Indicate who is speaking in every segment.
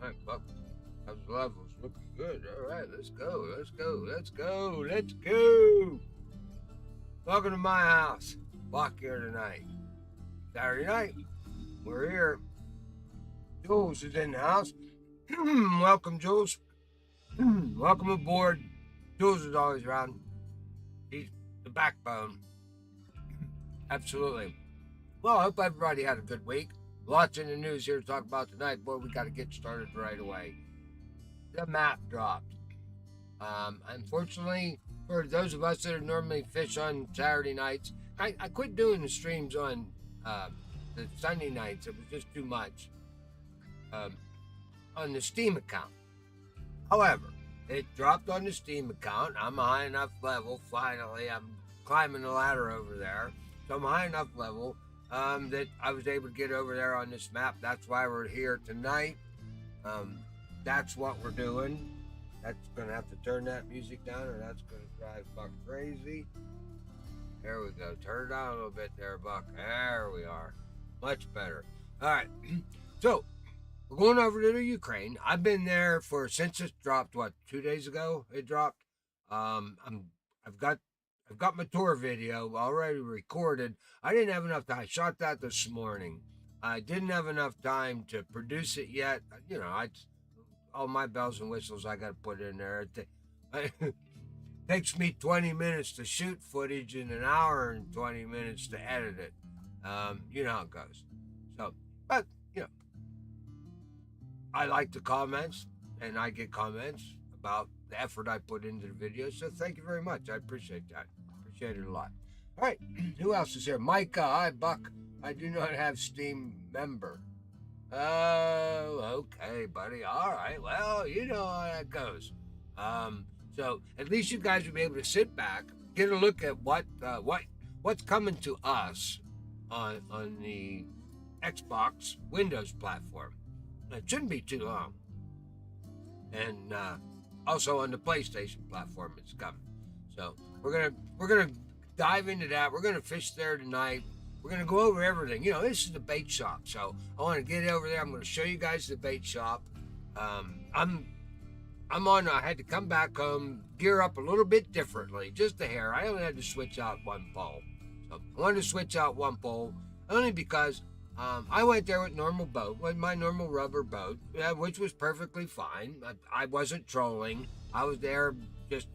Speaker 1: right, Buck. How's the levels? Looking good. All right, let's go. Let's go. Let's go. Let's go. Welcome to my house. Buck here tonight. Saturday night. We're here. Jules is in the house. Welcome, Jules. Welcome aboard. Jules is always around. He's the backbone. Absolutely. Well, I hope everybody had a good week. Lots in the news here to talk about tonight. Boy, we got to get started right away. The map dropped. Unfortunately, for those of us that normally fish on Saturday nights, I quit doing the streams on the Sunday nights. It was just too much on the Steam account. However, it dropped on the Steam account. I'm a high enough level. Finally, I'm climbing the ladder over there. So I'm high enough level that I was able to get over there on this map. That's why we're here tonight. That's what we're doing. That's going to have to turn that music down or that's going to drive Buck crazy. There we go. Turn it down a little bit there, Buck. There we are. Much better. All right. So, we're going over to the Ukraine. I've been there since it dropped, 2 days ago it dropped. I've got my tour video already recorded. I didn't have enough time. I shot that this morning. I didn't have enough time to produce it yet. You know, all my bells and whistles I got to put in there. It takes me 20 minutes to shoot footage and an hour and 20 minutes to edit it. You know how it goes. So, but, you know, I like the comments and I get comments about the effort I put into the video. So thank you very much. I appreciate that. Appreciate it a lot. All right. Who else is here? Micah. Hi, Buck. I do not have Steam member. Oh, okay, buddy. All right. Well, you know how that goes. So at least you guys will be able to sit back, get a look at what's coming to us on the Xbox Windows platform. It shouldn't be too long. And also on the PlayStation platform, it's coming. So we're gonna dive into that. We're gonna fish there tonight. We're gonna go over everything. You know, this is the bait shop, so I want to get over there. I'm gonna show you guys the bait shop. I'm on. I had to come back home, gear up a little bit differently, just a hair. I only had to switch out one pole. So I wanted to switch out one pole only because I went there with my normal rubber boat, which was perfectly fine. I wasn't trolling. I was there just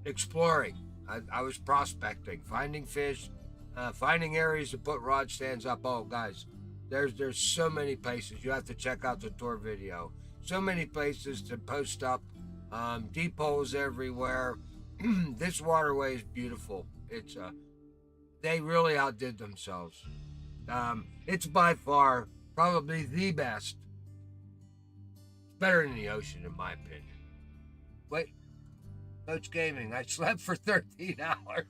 Speaker 1: exploring. I was prospecting, finding fish, finding areas to put rod stands up. Oh, guys, there's so many places. You have to check out the tour video. So many places to post up. Deep holes everywhere. This waterway is beautiful. They really outdid themselves. It's by far probably the best. It's better than the ocean, in my opinion. Wait, Coach Gaming, I slept for 13 hours.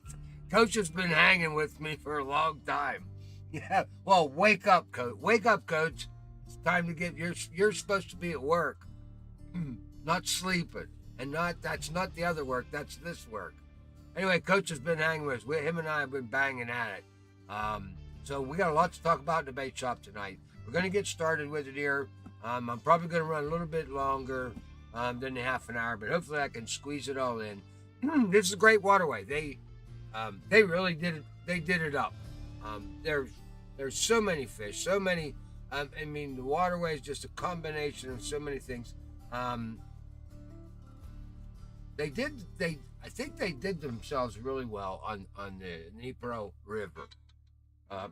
Speaker 1: Coach has been hanging with me for a long time. Yeah, well, wake up, Coach. Wake up, Coach. It's time to get, you're supposed to be at work, not sleeping. And that's not the other work, that's this work. Anyway, Coach has been hanging with us. Him and I have been banging at it. So we got a lot to talk about in the bait shop tonight. We're going to get started with it here. I'm probably going to run a little bit longer than the half an hour, but hopefully I can squeeze it all in. This is a great waterway. They really did it. They did it up. There's so many fish, so many. I mean, the waterway is just a combination of so many things. I think they did themselves really well on the Dnipro River.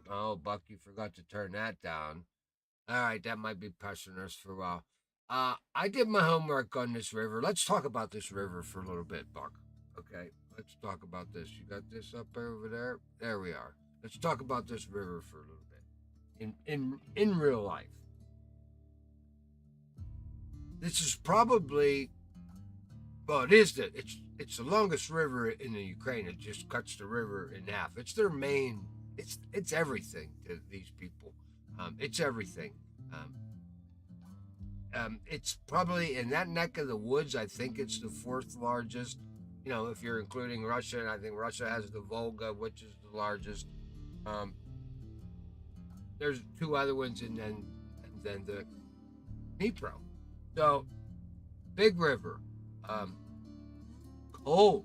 Speaker 1: Oh, Buck, you forgot to turn that down. All right, that might be pressing us for a while. I did my homework on this river. Let's talk about this river for a little bit, Buck. Okay, let's talk about this. You got this up over there? There we are. Let's talk about this river for a little bit. In real life. This is probably, well, it's the longest river in the Ukraine. It just cuts the river in half. It's their main. It's everything to these people. It's everything. It's probably in that neck of the woods. I think it's the fourth largest. You know, if you're including Russia, and I think Russia has the Volga, which is the largest. There's two other ones, and then Dnipro. So, big river, um, cold,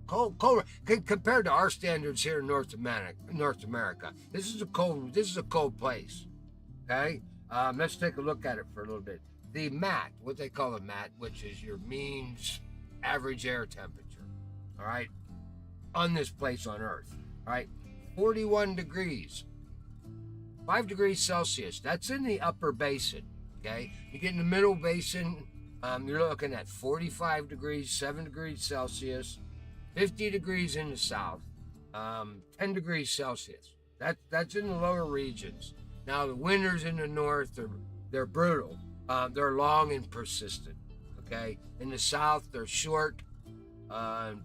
Speaker 1: cold. Compared to our standards here in North America, this is a cold place. Okay, let's take a look at it for a little bit. The MAT, what they call a MAT, which is your means average air temperature. All right, on this place on Earth. All right, 41 degrees, 5 degrees Celsius. That's in the upper basin. Okay, you get in the middle basin, you're looking at 45 degrees, 7 degrees Celsius, 50 degrees in the south, 10 degrees Celsius. That's in the lower regions. Now the winters in the north they're brutal. They're long and persistent. Okay, in the south they're short and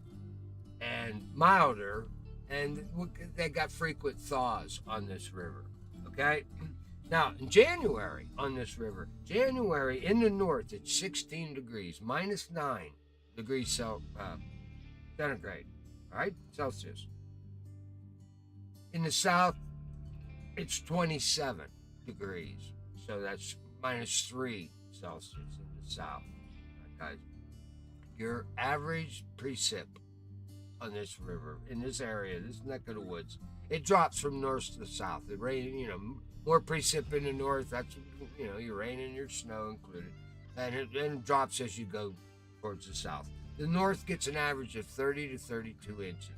Speaker 1: milder, and they got frequent thaws on this river. Okay. Now, in January on this river, January in the north, it's 16 degrees, minus 9 degrees centigrade, all right, Celsius. In the south, it's 27 degrees, so that's minus 3 Celsius in the south. Right, guys, your average precip on this river, in this area, this neck of the woods, it drops from north to south. It rains, more precip in the north. That's, your rain and your snow included. And it drops as you go towards the south. The north gets an average of 30 to 32 inches.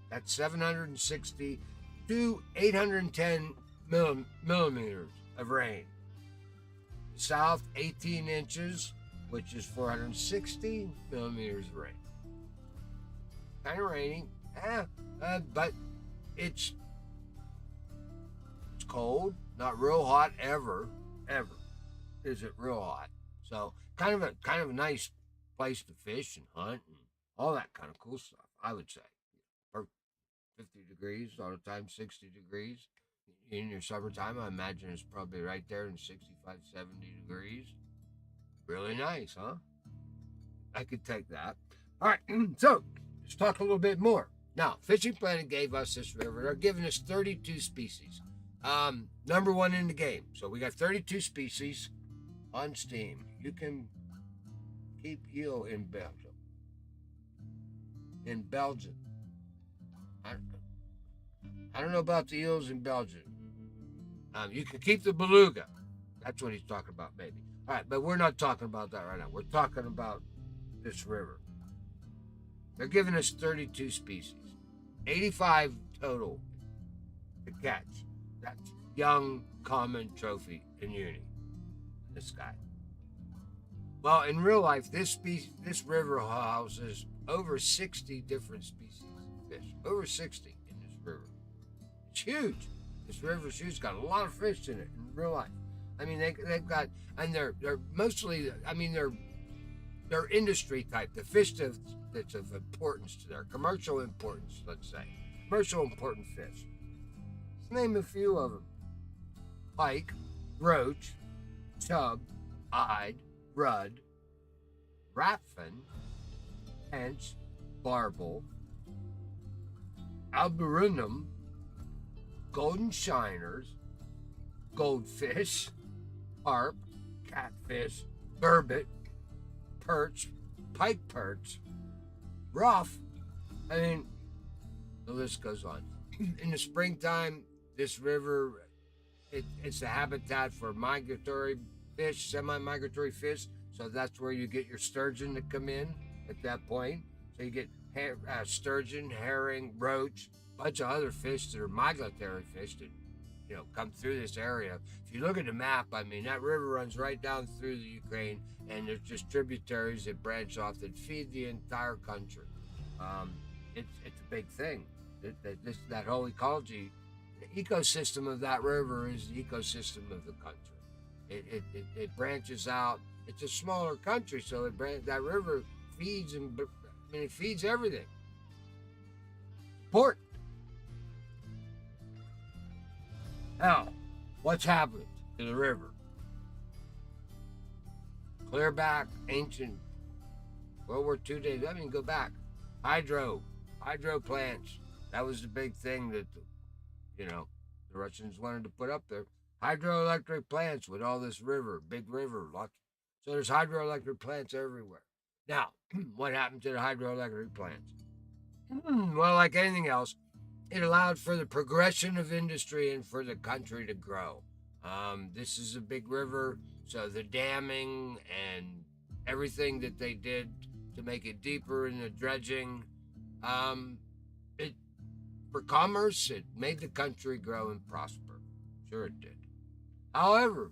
Speaker 1: That's 760 to 810 millimeters of rain. The south, 18 inches, which is 460 millimeters of rain. Kind of rainy, but it's cold, not real hot ever is it real hot. So kind of a nice place to fish and hunt and all that kind of cool stuff, I would say. 50 degrees all the time, 60 degrees in your summertime. I imagine it's probably right there in 65, 70 degrees. Really nice, huh? I could take that. All right, so let's talk a little bit more. Now, Fishing Planet gave us this river. They're giving us 32 species. Number one in the game. So we got 32 species on Steam. You can keep eel in Belgium. In Belgium. I don't know about the eels in Belgium. You can keep the beluga. That's what he's talking about, maybe. All right, but we're not talking about that right now. We're talking about this river. They're giving us 32 species. 85 total to catch. That's young, common trophy in uni. This guy. Well, in real life, this river houses over 60 different species of fish. Over 60 in this river. It's huge. This river's huge. It's got a lot of fish in it in real life. I mean, they've got, and they're mostly, I mean, they're industry type. The fish that's of importance to their commercial importance, let's say. Commercial important fish. Let's name a few of them. Pike, roach, chub, ide, rudd, ratfin, tench, barbel, alberunum, golden shiners, goldfish, carp, catfish, burbot, perch, pike perch, rough. I mean, the list goes on. In the springtime, this river, it's a habitat for migratory fish, semi-migratory fish. So that's where you get your sturgeon to come in at that point. So you get sturgeon, herring, roach, a bunch of other fish that are migratory fish that, come through this area. If you look at the map, I mean, that river runs right down through the Ukraine, and there's just tributaries that branch off that feed the entire country. It's a big thing. That whole ecology, the ecosystem of that river is the ecosystem of the country. It branches out. It's a smaller country, so that river feeds it feeds everything. Important. Now, what's happened to the river? Clear back, ancient World War II days. I mean, go back. Hydro plants. That was the big thing that, the Russians wanted to put up there. hydroelectric plants with all this river, big river. Lots. So there's hydroelectric plants everywhere. Now, what happened to the hydroelectric plants? Well, like anything else, it allowed for the progression of industry and for the country to grow. This is a big river, so the damming and everything that they did to make it deeper and the dredging, it for commerce, it made the country grow and prosper. Sure, it did. However,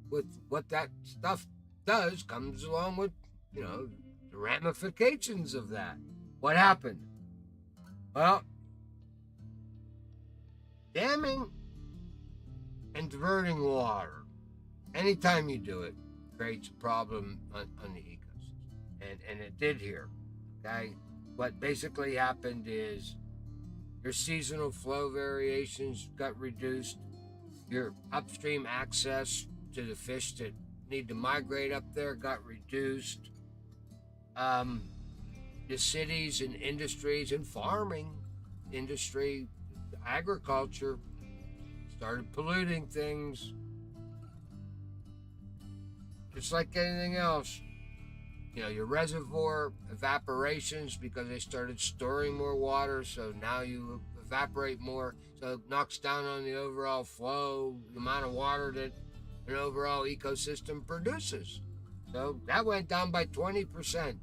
Speaker 1: with what that stuff does comes along with, the ramifications of that. What happened? Well, damming and diverting water, anytime you do it, creates a problem on the ecosystem. And it did here. Okay? What basically happened is your seasonal flow variations got reduced, your upstream access to the fish that need to migrate up there got reduced. The cities and industries and farming industry, agriculture started polluting things. Just like anything else, your reservoir evaporations because they started storing more water, so now you evaporate more, so it knocks down on the overall flow, the amount of water that an overall ecosystem produces. So that went down by 20%.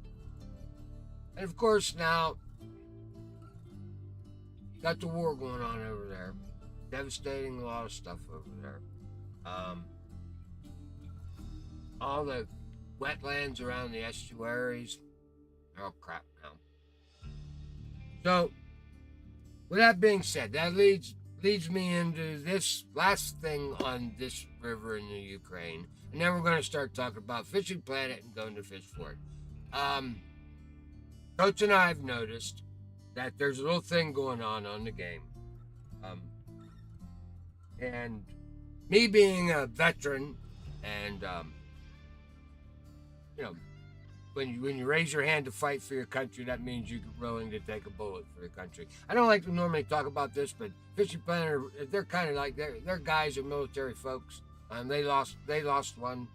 Speaker 1: And of course, now you got the war going on over there, devastating a lot of stuff over there. All the wetlands around the estuaries, they're all crap now. So, with that being said, that leads me into this last thing on this river in the Ukraine, and then we're going to start talking about Fishing Planet and going to fish for it. Coach and I have noticed that there's a little thing going on the game. And me being a veteran and, when you raise your hand to fight for your country, that means you're willing to take a bullet for your country. I don't like to normally talk about this, but Fishing Planet, they're kind of like, they're guys are military folks. They lost one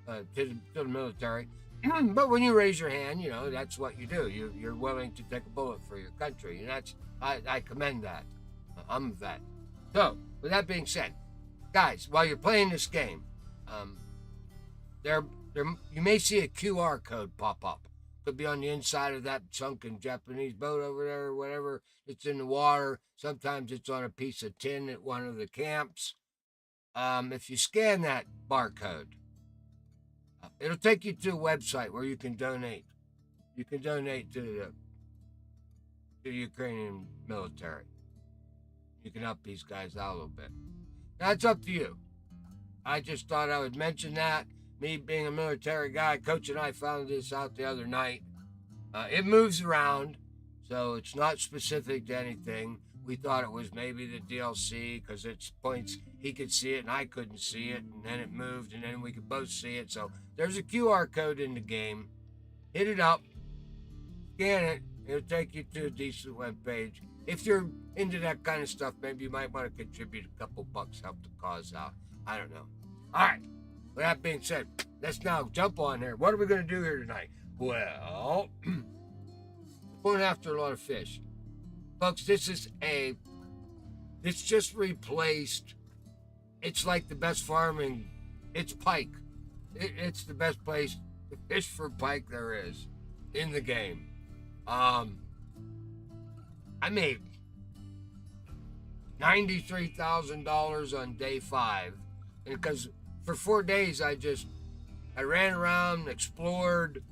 Speaker 1: to the military. But when you raise your hand, that's what you do. You're willing to take a bullet for your country, and that's I commend that. I'm a vet. So, with that being said, guys, while you're playing this game, you may see a QR code pop up. Could be on the inside of that sunken Japanese boat over there or whatever. It's in the water. Sometimes it's on a piece of tin at one of the camps. If you scan that barcode, it'll take you to a website where you can donate. You can donate to the Ukrainian military. You can help these guys out a little bit. That's up to you. I just thought I would mention that. Me being a military guy, Coach and I found this out the other night. It moves around, so it's not specific to anything. We thought it was maybe the DLC because it's points he could see it and I couldn't see it, and then it moved, and then we could both see it. So there's a QR code in the game. Hit it up, scan it. It'll take you to a decent web page. If you're into that kind of stuff, maybe you might want to contribute a couple bucks, help the cause out. I don't know. All right. With that being said, let's now jump on here. What are we going to do here tonight? Well, going after a lot of fish. Folks, this just replaced, it's like the best farming, it's pike. It's the best place to fish for pike there is in the game. I made $93,000 on day 5, and because for 4 days I ran around, explored.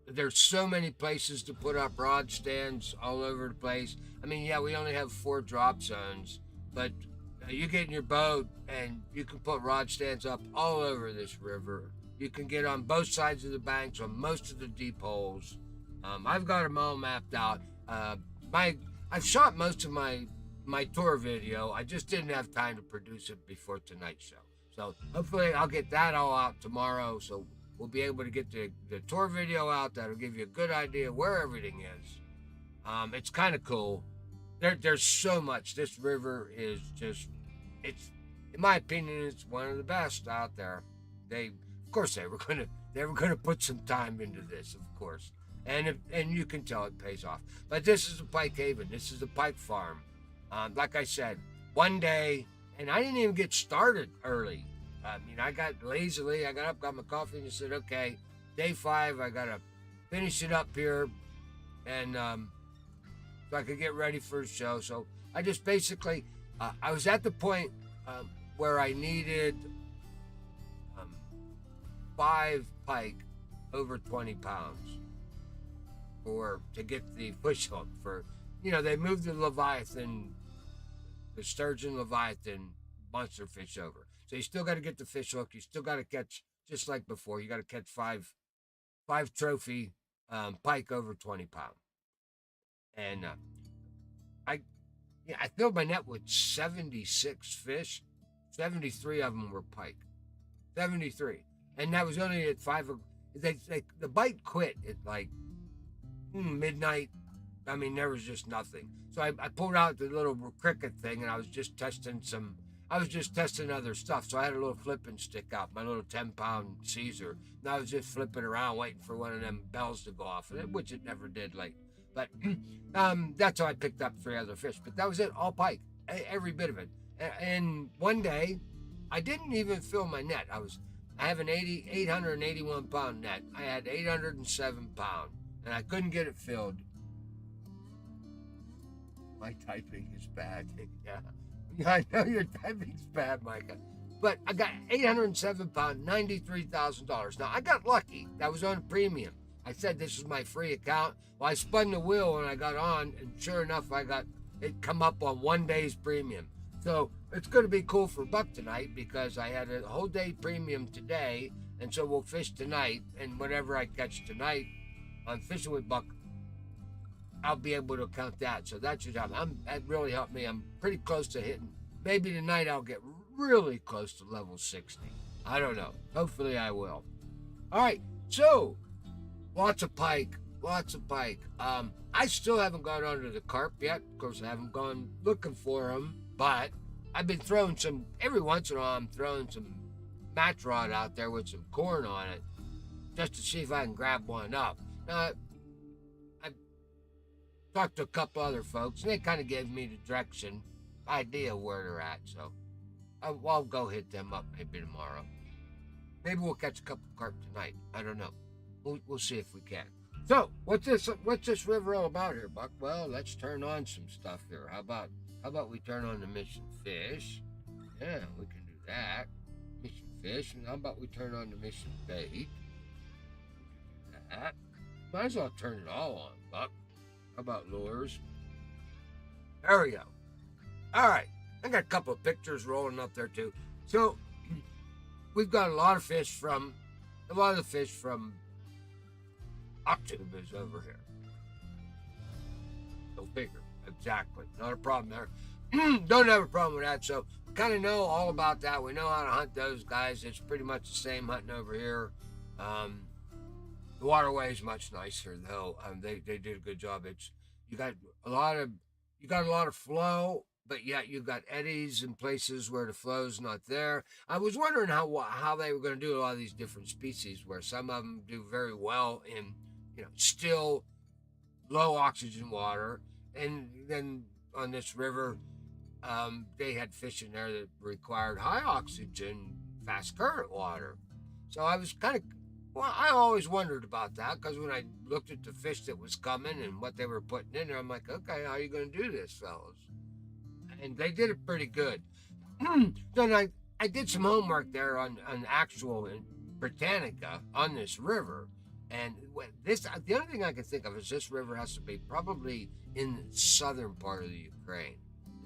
Speaker 1: There's so many places to put up rod stands all over the place. I mean, yeah, we only have 4 drop zones, but you get in your boat and you can put rod stands up all over this river. You can get on both sides of the banks on most of the deep holes. I've got them all mapped out. I've shot most of my tour video. I just didn't have time to produce it before tonight's show. So hopefully I'll get that all out tomorrow. So we'll be able to get the tour video out. That'll give you a good idea where everything is. It's kind of cool. There's so much. This river is just, in my opinion, it's one of the best out there. Of course, they were gonna put some time into this, of course, and you can tell it pays off. But this is a pike haven. This is a pike farm. Like I said, one day, and I didn't even get started early. I mean, I got lazily. I got up, got my coffee, and said, okay, day 5, I gotta finish it up here, and so I could get ready for the show. So I just basically, I was at the point where I needed 5 pike over 20 pounds to get the fish hook for, they moved the Leviathan, the sturgeon Leviathan monster fish over. So you still got to get the fish hook. You still got to catch, just like before, you got to catch five trophy pike over 20 pounds. And I filled my net with 76 fish. 73 of them were pike. 73. And that was only at 5. The bite quit at like midnight. I mean, there was just nothing. So I pulled out the little cricket thing, and I was just testing other stuff. So I had a little flipping stick out, my little 10-pound Caesar. And I was just flipping around, waiting for one of them bells to go off, which it never did. But that's how I picked up 3 other fish. But that was it, all pike, every bit of it. And one day, I didn't even fill my net. I have an 881 pound net. I had 807 pound, and I couldn't get it filled. My typing is bad. Yeah, I know your typing's bad, Micah. But I got 807 pound, $93,000. Now I got lucky. That was on premium. I said this is my free account. Well, I spun the wheel when I got on, and sure enough, I got it come up on 1 day's premium. So it's going to be cool for Buck tonight because I had a whole day premium today, and so we'll fish tonight, and whatever I catch tonight on Fishing with Buck, I'll be able to count that. So that should help. That really helped me. I'm pretty close to hitting. Maybe tonight I'll get really close to level 60. I don't know. Hopefully I will. All right. So lots of pike. I still haven't gone onto the carp yet. Of course, I haven't gone looking for them, but I've been throwing some, every once in a while, I'm throwing some match rod out there with some corn on it just to see if I can grab one up. Now, I talked to a couple other folks, and they kind of gave me the direction, idea where they're at, so I'll go hit them up maybe tomorrow. Maybe we'll catch a couple carp tonight. I don't know. We'll see if we can. So, what's this river all about here, Buck? Well, let's turn on some stuff here. How about we turn on the mission fish? Yeah, we can do that. Mission fish. And how about we turn on the mission bait? We can do that. Might as well turn it all on, Buck. How about lures? There we go. All right. I got a couple of pictures rolling up there, too. So, we've got a lot of the fish from Octobus over here. Go figure. Exactly. Not a problem there. Don't have a problem with that. So we kind of know all about that. We know how to hunt those guys. It's pretty much the same hunting over here. The waterway is much nicer though. They did a good job. You got a lot of flow, but yet you've got eddies in places where the flow's not there. I was wondering how they were going to do a lot of these different species, where some of them do very well in still low oxygen water, and then on this river, they had fish in there that required high oxygen, fast current water. So I was I always wondered about that, because when I looked at the fish that was coming and what they were putting in there, I'm like, okay, how are you going to do this, fellas? And they did it pretty good. Then I did some homework there on actual Britannica on this river. And the only thing I can think of is this river has to be probably in the southern part of the Ukraine,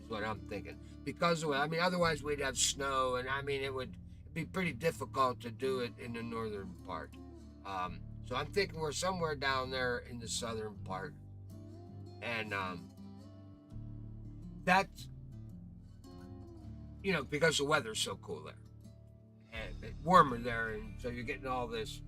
Speaker 1: is what I'm thinking. Because, otherwise we'd have snow, and it would be pretty difficult to do it in the northern part. So I'm thinking we're somewhere down there in the southern part. And that's, because the weather's so cool there. And it's warmer there, and so you're getting all this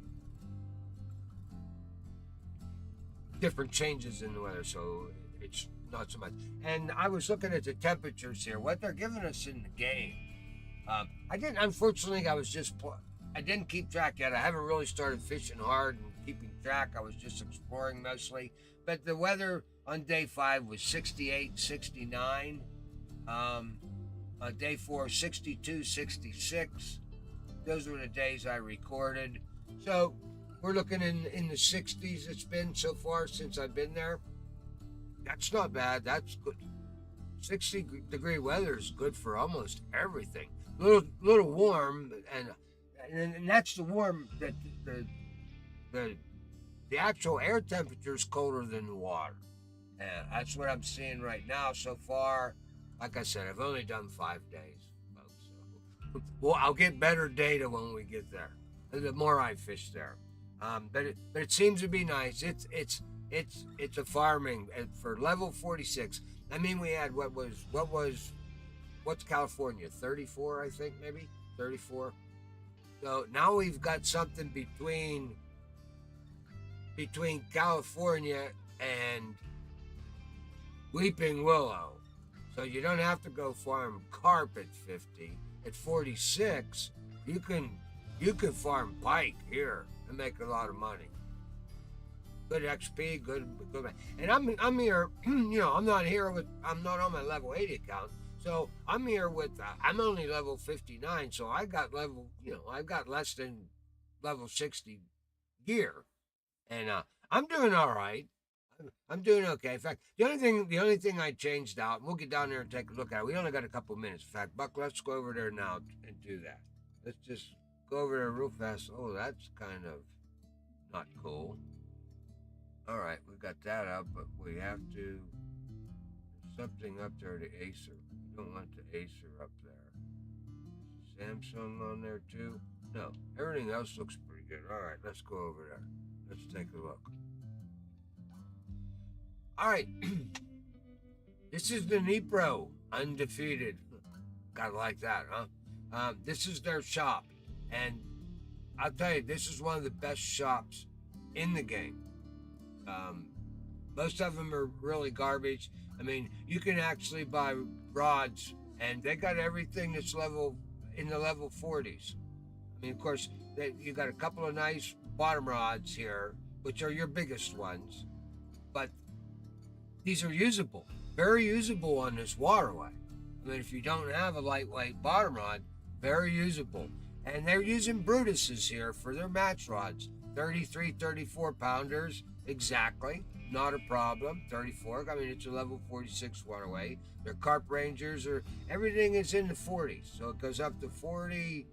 Speaker 1: different changes in the weather, so it's not so much. And I was looking at the temperatures here, what they're giving us in the game. I didn't, unfortunately, I didn't keep track yet. I haven't really started fishing hard and keeping track. I was just exploring mostly. But the weather on day 5 was 68, 69. Um, on day 4, 62, 66. Those were the days I recorded. So we're looking in the 60s. It's been so far since I've been there. That's not bad. That's good. 60-degree weather is good for almost everything. Little warm, and that's the warm that the the actual air temperature is colder than the water. And that's what I'm seeing right now so far. Like I said, I've only done 5 days, folks. So, well, I'll get better data when we get there. The more I fish there, but it seems to be nice. It's a farming for level 46. I mean, we had what's California 34, I think, maybe 34. So now we've got something between California and Weeping Willow. So you don't have to go farm carp at 50. At 46, you can farm pike here and make a lot of money. Good XP, good. And I'm here. I'm not on my level 80 account. So I'm here with. I'm only level 59. So I got I've got less than level 60 gear, and I'm doing all right. I'm doing okay. In fact, the only thing I changed out, and we'll get down there and take a look at it. We only got a couple minutes. In fact, Buck, let's go over there now and do that. Let's just go over there real fast. Oh, that's kind of not cool. All right, we got that up, but we have to. There's something up there, the Acer. We don't want the Acer up there. Is Samsung on there too? No, everything else looks pretty good. All right, let's go over there. Let's take a look. All right, this is the Dnipro, undefeated. Gotta like that, huh? This is their shop, and I'll tell you, this is one of the best shops in the game. Most of them are really garbage. I mean, you can actually buy rods, and they got everything that's in the level 40s. I mean, of course, you got a couple of nice bottom rods here, which are your biggest ones, but these are usable, very usable on this waterway. I mean, if you don't have a lightweight bottom rod, very usable. And they're using Brutuses here for their match rods, 33, 34 pounders, exactly, not a problem. 34, I mean, it's a level 46 waterway. Their carp rangers everything is in the 40s, so it goes up to 40,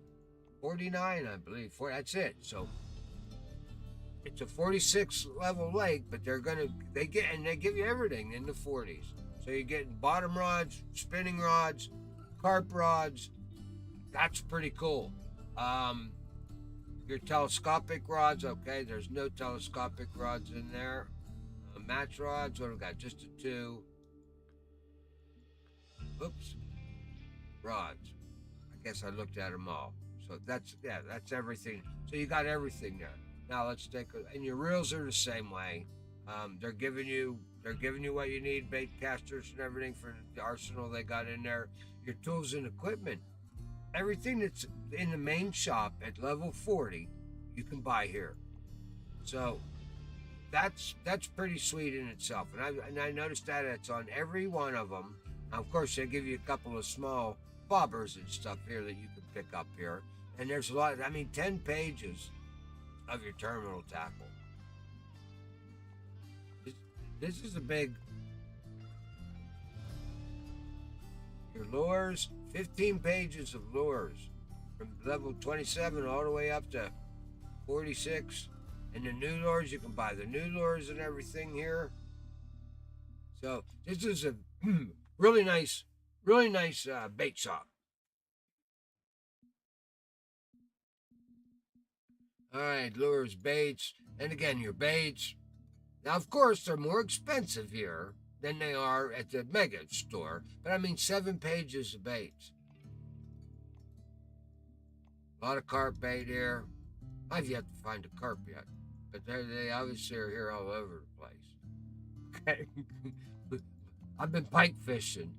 Speaker 1: 49, I believe. That's it. So it's a 46 level lake, but they give you everything in the 40s. So you're getting bottom rods, spinning rods, carp rods. That's pretty cool. Your telescopic rods, okay, there's no telescopic rods in there. Match rods, what do we got? Just a 2. Oops. Rods. I guess I looked at them all. So that's everything. So you got everything there. Now let's and your reels are the same way. They're giving you what you need, bait casters and everything for the arsenal they got in there. Your tools and equipment. Everything that's in the main shop at level 40, you can buy here. So that's pretty sweet in itself. And I noticed that it's on every one of them. Now, of course, they give you a couple of small bobbers and stuff here that you can pick up here. And there's a lot, 10 pages of your terminal tackle. This is a big, your lures, 15 pages of lures from level 27 all the way up to 46. And the new lures, you can buy the new lures and everything here. So this is a really nice bait shop. All right, lures, baits, and again, your baits. Now, of course, they're more expensive here than they are at the mega store, but 7 pages of baits. A lot of carp bait here. I've yet to find a carp yet, but they obviously are here all over the place. Okay. I've been pike fishing,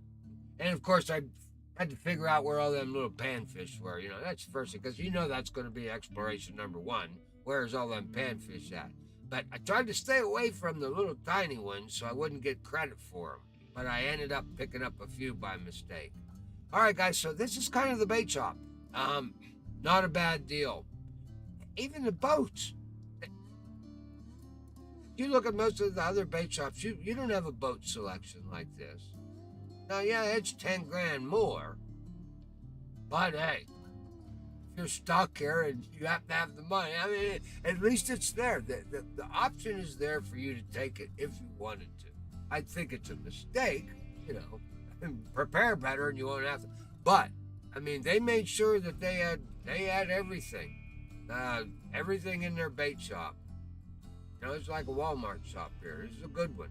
Speaker 1: and of course, I Had to figure out where all them little panfish were. That's the first thing, because that's going to be exploration number one. Where's all them panfish at? But I tried to stay away from the little tiny ones so I wouldn't get credit for them. But I ended up picking up a few by mistake. All right, guys, so this is kind of the bait shop. Not a bad deal. Even the boats. You look at most of the other bait shops, you don't have a boat selection like this. Now, yeah, it's 10 grand more. But hey, if you're stuck here and you have to have the money, I mean, at least it's there. The option is there for you to take it if you wanted to. I think it's a mistake, prepare better and you won't have to. But, I mean, they made sure that they had everything. Everything in their bait shop. It's like a Walmart shop here. This is a good one.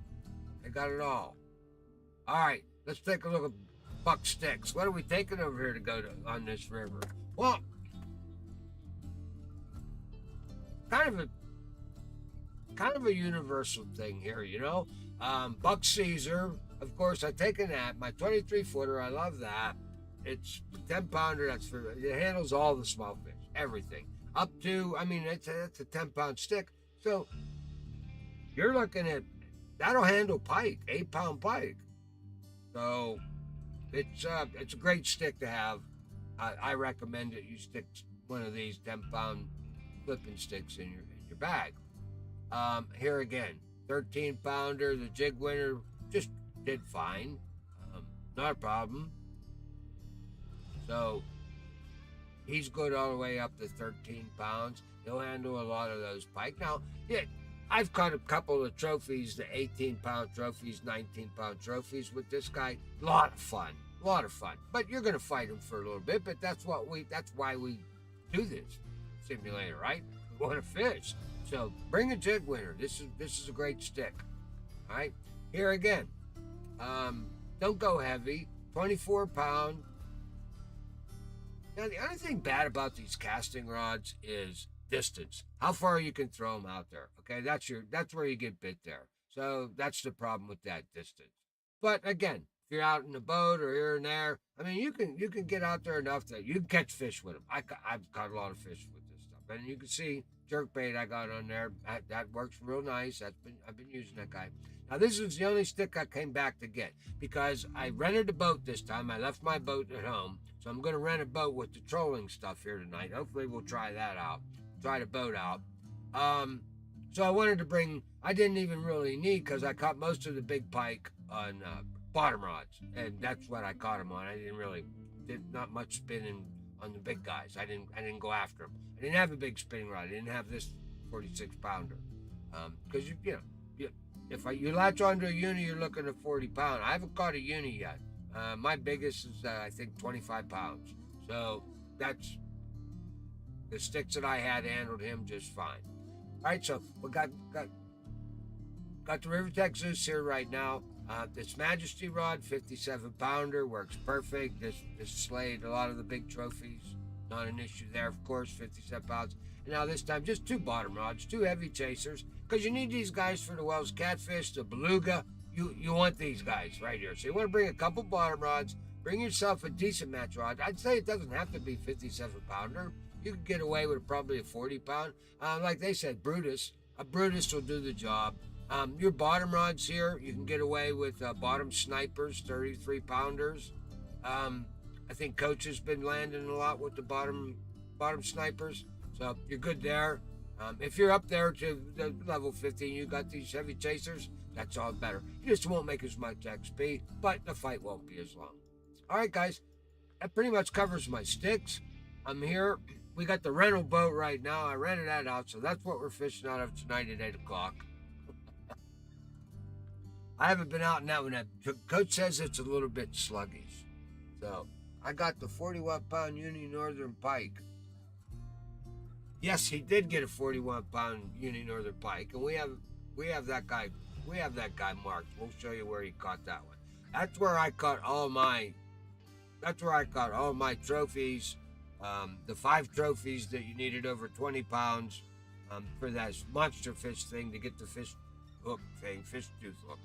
Speaker 1: They got it all. All right, let's take a look at buck sticks. What are we taking over here to go to on this river? Well, kind of a universal thing here, Buck Caesar, of course. I taken that. My 23-footer. I love that. It's 10-pounder. It handles all the small fish, everything up to. I mean, it's a 10-pound stick. So you're looking at that'll handle pike, 8-pound pike. So it's a great stick to have. I recommend that you stick one of these 10-pound flipping sticks in your bag. Here again, 13-pounder. The jig winner just did fine. Not a problem. So he's good all the way up to 13 pounds. He'll handle a lot of those pike. Now, yeah, I've caught a couple of trophies, the 18-pound trophies, 19-pound trophies with this guy. A lot of fun. But you're going to fight him for a little bit, but that's why we do this simulator, right? We want to fish. So bring a jig winner. This is a great stick. All right. Here again. Don't go heavy. 24-pound. Now, the other thing bad about these casting rods is distance. How far you can throw them out there. Okay, that's where you get bit there. So that's the problem with that distance. But again, if you're out in the boat or here and there, I mean, you can get out there enough that you can catch fish with them. I've caught a lot of fish with this stuff, and you can see jerkbait I got on there. That works real nice. I've been using that guy. Now, this is the only stick I came back to get because I rented a boat this time. I left my boat at home, so I'm going to rent a boat with the trolling stuff here tonight. Hopefully, we'll try that out. Try the boat out. So I wanted to bring. I didn't even really need because I caught most of the big pike on bottom rods, and that's what I caught them on. I did not much spinning on the big guys. I didn't go after them. I didn't have a big spinning rod. I didn't have this 46-pounder because if you latch onto a uni, you're looking at 40-pound. I haven't caught a uni yet. My biggest is I think 25 pounds. So that's the sticks that I had handled him just fine. All right, so we got the River Tech Zeus here right now. This Majesty rod, 57-pounder, works perfect. This slayed a lot of the big trophies. Not an issue there, of course, 57 pounds. And now this time, just 2 bottom rods, 2 heavy chasers, because you need these guys for the Wells catfish, the beluga. You want these guys right here. So you want to bring a couple bottom rods, bring yourself a decent match rod. I'd say it doesn't have to be 57-pounder. You could get away with probably a 40-pound. Like they said, Brutus. A Brutus will do the job. Your bottom rods here, you can get away with bottom snipers, 33-pounders. I think Coach has been landing a lot with the bottom snipers, so you're good there. If you're up there to the level 15, you got these heavy chasers, that's all better. You just won't make as much XP, but the fight won't be as long. All right, guys, that pretty much covers my sticks. I'm here. We got the rental boat right now. I rented that out, so that's what we're fishing out of tonight at 8 o'clock. I haven't been out in that one. Coach says it's a little bit sluggish. So I got the 41-pound Uni Northern Pike. Yes, he did get a 41-pound Uni Northern Pike, and we have that guy. We have that guy marked. We'll show you where he caught that one. That's where I caught all my trophies. The 5 trophies that you needed over 20 pounds for that monster fish thing to get the fish hook thing, fish tooth hook.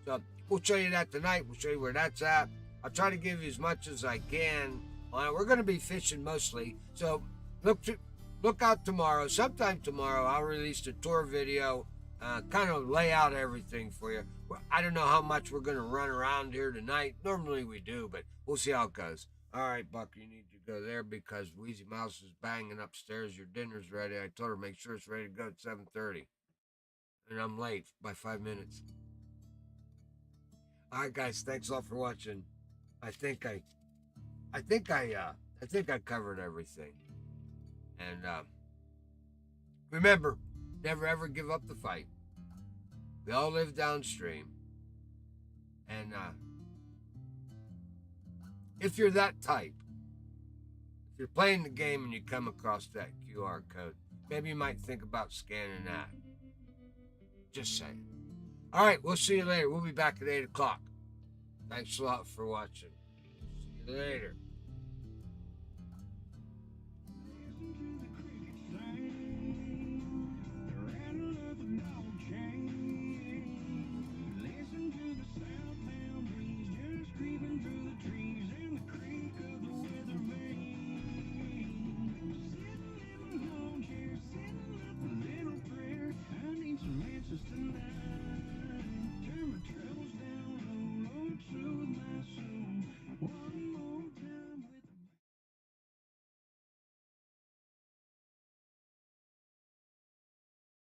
Speaker 1: So we'll show you that tonight. We'll show you where that's at. I'll try to give you as much as I can. We're going to be fishing mostly, so look out tomorrow. Sometime tomorrow, I'll release a tour video, kind of lay out everything for you. I don't know how much we're going to run around here tonight. Normally we do, but we'll see how it goes. All right, Buck, you need to go there because Wheezy Mouse is banging upstairs. Your dinner's ready. I told her make sure it's ready to go at 7:30, and I'm late by 5 minutes. All right, guys, thanks all for watching. I think I covered everything. And remember, never ever give up the fight. We all live downstream. And if you're that type, if you're playing the game and you come across that QR code, maybe you might think about scanning that. Just saying. All right, we'll see you later. We'll be back at 8 o'clock. Thanks a lot for watching. See you later.